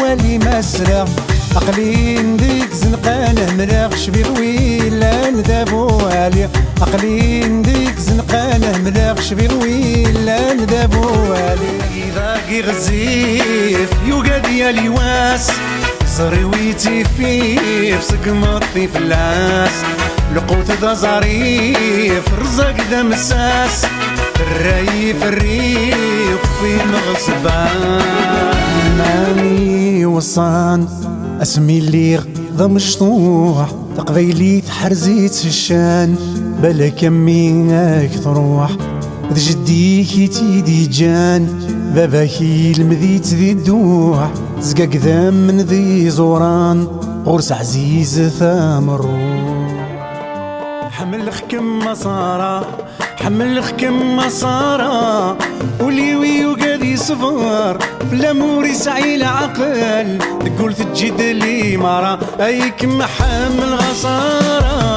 والي مسرع أقلين ديك زنقانة مراغ شبيغ ويلا ندابو والي أقلين ديك زنقانة مراغ شبيغ ويلا ندابو والي إذا كي غزيف يوقا ديالي واس زرويتي فيه سقمطي في العاس القوت ذا ظريف رزق ذا مساس الريف الريف في مغصبان ماني وصان اسمي اللي ذا مشطوح تقبيلي تحرزيت الشان بلا كمينك تروح جديك تيدي جان باباكي المذيت ذي الدوح زقاق ذا من ذي زوران غرس عزيز ثامر حمل خكم مصارى حمل خكم مصارى وليوي وقادي صفر في الامور يسعي العقل تقول تجد لي مرة اي كم حامل غصارى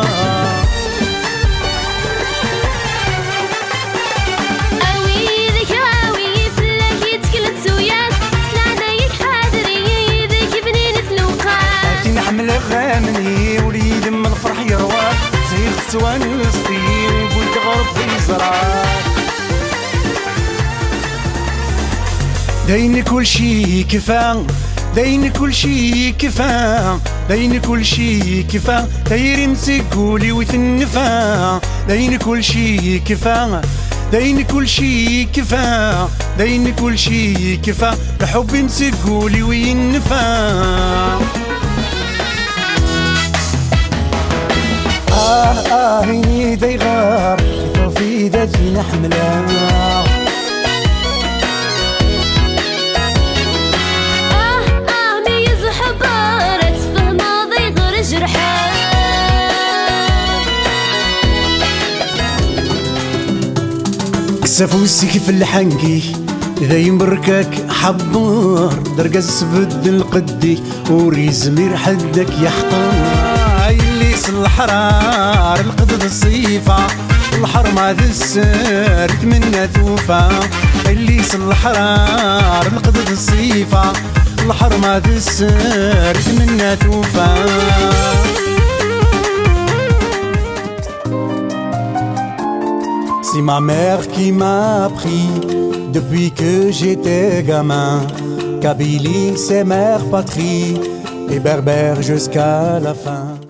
غامني وليد من الفرح يروى زي خسوان السطين بولد غرب في زراك داين كل شي كفا داين كل شي كفا داين كل شي كفا داير مسكولي ويثنفا داين كل شي كفا داين كل شي كفا داين كل شي كفا الحب مسكولي وينفا هيني ديغار في داتي نحملها ميز حبارة فهما ضيغر جرحان كسافوسي كيف الحنقي إذا يمركك حبار درقز فد القدي وريزمير حدك يحطر الحرار القدد الصيفة الحرم هذا السر تمنى ثوفة اللي الحرار القدد الصيفة الحرم هذا السر تمنى ثوفة C'est ma mère qui m'a appris depuis que j'étais gamin Kabylie c'est mère patrie et berbère jusqu'à la fin